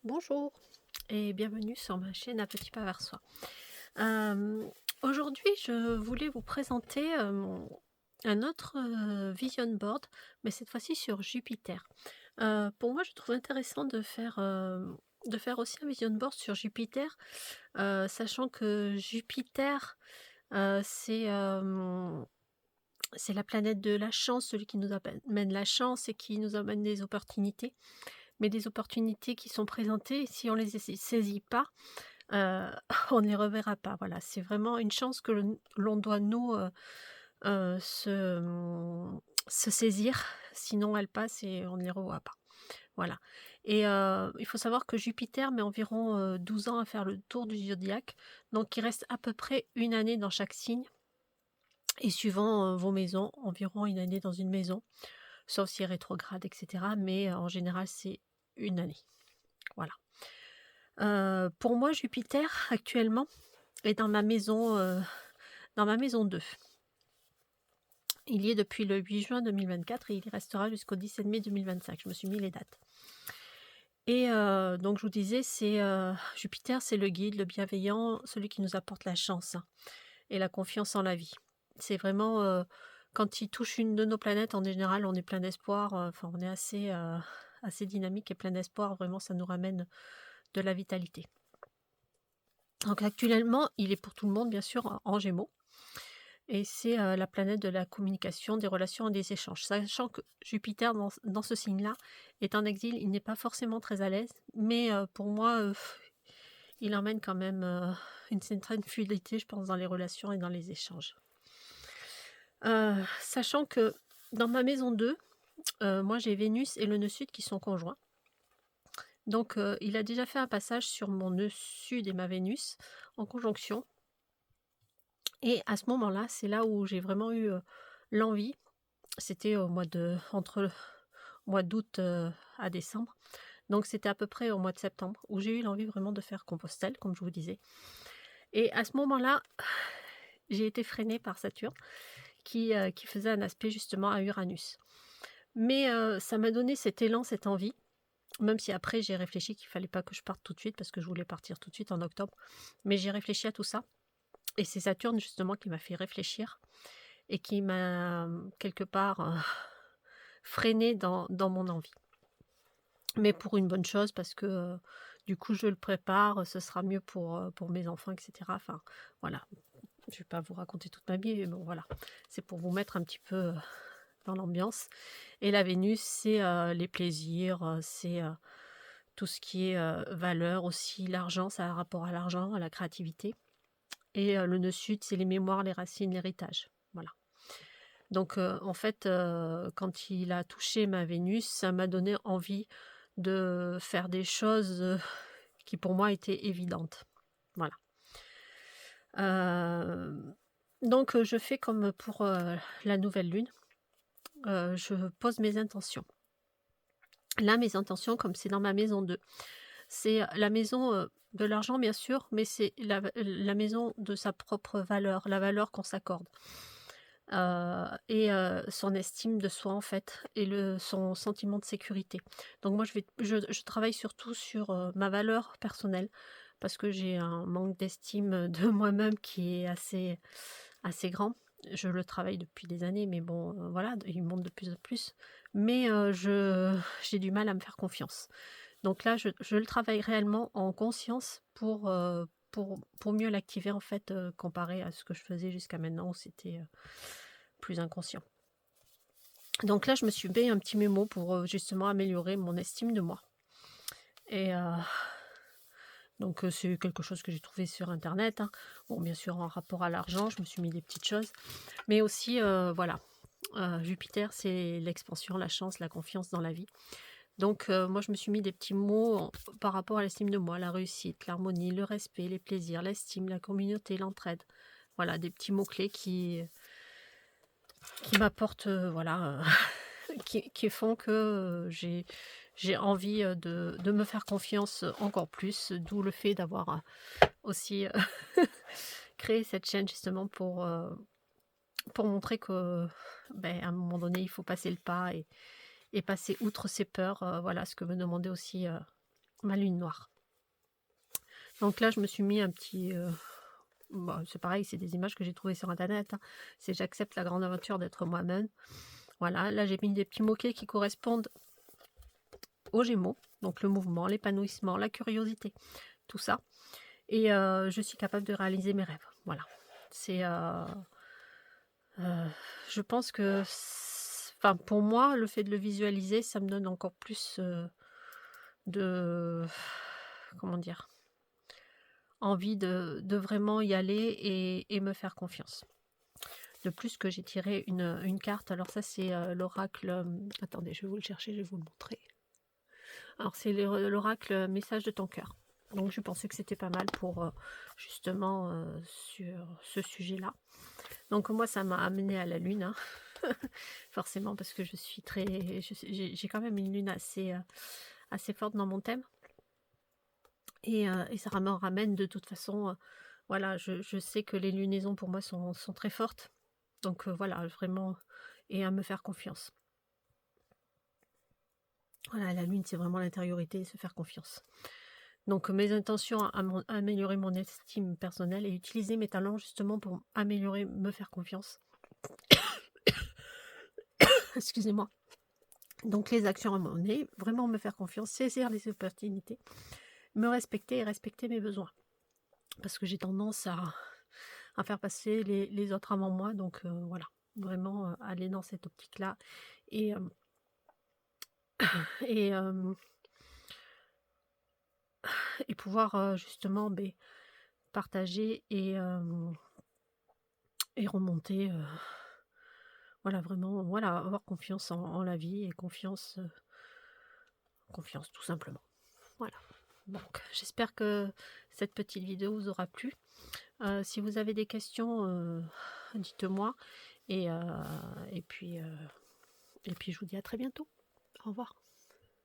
Bonjour et bienvenue sur ma chaîne À Petit Pas vers Soi. Euh, Aujourd'hui, je voulais vous présenter un autre vision board, mais cette fois-ci sur Jupiter. Pour moi, je trouve intéressant de faire aussi un vision board sur Jupiter, sachant que Jupiter, euh, c'est euh, c'est la planète de la chance, celui qui nous amène la chance et qui nous amène des opportunités, mais des opportunités qui sont présentées, et si on les saisit pas, Heu, on ne les reverra pas. Voilà, c'est vraiment une chance que l'on doit nous, se saisir, sinon elle passe et on ne les revoit pas. Voilà, et il faut savoir que Jupiter met environ, 12 ans à faire le tour du zodiaque, donc il reste à peu près une année dans chaque signe, et suivant, vos maisons, environ une année dans une maison, sauf si rétrograde et cetera, mais en général, c'est une année. Voilà. Pour moi, Jupiter, actuellement, est dans ma maison 2. Il y est depuis le 8 juin 2024 et il y restera jusqu'au 17 mai 2025. Je me suis mis les dates. Et donc je vous disais, Jupiter, c'est le guide, le bienveillant, celui qui nous apporte la chance, hein, et la confiance en la vie. C'est vraiment, quand il touche une de nos planètes, en général, on est plein d'espoir, enfin on est assez dynamique et plein d'espoir. Vraiment, ça nous ramène de la vitalité. Donc actuellement, il est pour tout le monde, bien sûr, en Gémeaux. Et c'est la planète de la communication, des relations et des échanges. Sachant que Jupiter, dans ce signe-là, est en exil, il n'est pas forcément très à l'aise, mais pour moi, il emmène quand même une certaine fluidité, je pense, dans les relations et dans les échanges. Sachant que dans ma maison 2, moi j'ai Vénus et le nœud sud qui sont conjoints. Donc il a déjà fait un passage sur mon nœud sud et ma Vénus en conjonction. Et à ce moment-là, c'est là où j'ai vraiment eu l'envie. C'était entre le mois d'août à décembre. Donc c'était à peu près au mois de septembre où j'ai eu l'envie vraiment de faire Compostelle, comme je vous disais. Et à ce moment-là, j'ai été freinée par Saturne qui faisait un aspect justement à Uranus. Mais ça m'a donné cet élan, cette envie, même si après j'ai réfléchi qu'il fallait pas que je parte tout de suite parce que je voulais partir tout de suite en octobre. Mais j'ai réfléchi à tout ça. Et c'est Saturne justement qui m'a fait réfléchir et qui m'a quelque part freinée dans mon envie. Mais pour une bonne chose parce que du coup je le prépare, ce sera mieux pour mes enfants, etc. Enfin voilà, je vais pas vous raconter toute ma vie, mais bon voilà, c'est pour vous mettre un petit peu dans l'ambiance. Et la Vénus, c'est les plaisirs, c'est tout ce qui est valeur aussi, l'argent, ça a un rapport à l'argent, à la créativité. Et le nœud sud, c'est les mémoires, les racines, l'héritage. Voilà. Donc en fait, quand il a touché ma Vénus, ça m'a donné envie de faire des choses qui pour moi étaient évidentes. Voilà. Donc je fais comme pour la nouvelle lune, je pose mes intentions. Là, mes intentions, comme c'est dans ma maison 2, c'est la maison de l'argent, bien sûr, mais c'est la maison de sa propre valeur, la valeur qu'on s'accorde. Et son estime de soi en fait et son sentiment de sécurité. Donc moi je travaille surtout sur ma valeur personnelle parce que j'ai un manque d'estime de moi-même qui est assez grand. Je le travaille depuis des années, mais bon, voilà, il monte de plus en plus. Mais j'ai du mal à me faire confiance. Donc là, je le travaille réellement en conscience pour mieux l'activer en fait, comparé à ce que je faisais jusqu'à maintenant où c'était plus inconscient. Donc là, je me suis fait un petit mémo pour justement améliorer mon estime de moi. Et donc c'est quelque chose que j'ai trouvé sur internet, hein. Bon, bien sûr en rapport à l'argent, je me suis mis des petites choses, mais aussi voilà, Jupiter, c'est l'expansion, la chance, la confiance dans la vie. Donc moi, je me suis mis des petits mots par rapport à l'estime de moi, la réussite, l'harmonie, le respect, les plaisirs, l'estime, la communauté, l'entraide. Voilà, des petits mots-clés qui m'apportent, voilà, qui font que j'ai envie de me faire confiance encore plus, d'où le fait d'avoir aussi créé cette chaîne justement pour montrer que à un moment donné, il faut passer le pas et passer outre ses peurs. Voilà ce que me demandait aussi ma lune noire. Donc là, je me suis mis un petit... bon, c'est pareil, c'est des images que j'ai trouvées sur internet, hein. C'est j'accepte la grande aventure d'être moi-même. Voilà, là j'ai mis des petits mots-clés qui correspondent aux Gémeaux, donc le mouvement, l'épanouissement, la curiosité, tout ça. Et je suis capable de réaliser mes rêves. Voilà. C'est... je pense que... Enfin, pour moi, le fait de le visualiser, ça me donne encore plus de... Comment dire, envie de vraiment y aller et me faire confiance. De plus que j'ai tiré une carte. Alors ça, c'est l'oracle... attendez, je vais vous le chercher, je vais vous le montrer. Alors c'est l'oracle message de ton cœur. Donc je pensais que c'était pas mal pour justement sur ce sujet-là. Donc moi, ça m'a amené à la lune, hein. Forcément, parce que je suis très... J'ai quand même une lune assez, assez forte dans mon thème. Et ça me ramène de toute façon... voilà, je sais que les lunaisons pour moi sont très fortes. Donc voilà, vraiment, et à me faire confiance. Voilà, la lune, c'est vraiment l'intériorité, se faire confiance. Donc mes intentions à améliorer mon estime personnelle et utiliser mes talents justement pour améliorer, me faire confiance. Excusez-moi. Donc les actions à mener, vraiment me faire confiance, saisir les opportunités, me respecter et respecter mes besoins. Parce que j'ai tendance à faire passer les autres avant moi. Donc voilà, vraiment aller dans cette optique-là. Et, et, et pouvoir justement partager et remonter. Voilà, vraiment, voilà, avoir confiance en la vie et confiance, confiance tout simplement. Voilà. Donc, j'espère que cette petite vidéo vous aura plu. Si vous avez des questions, dites-moi. Et puis, je vous dis à très bientôt. Au revoir.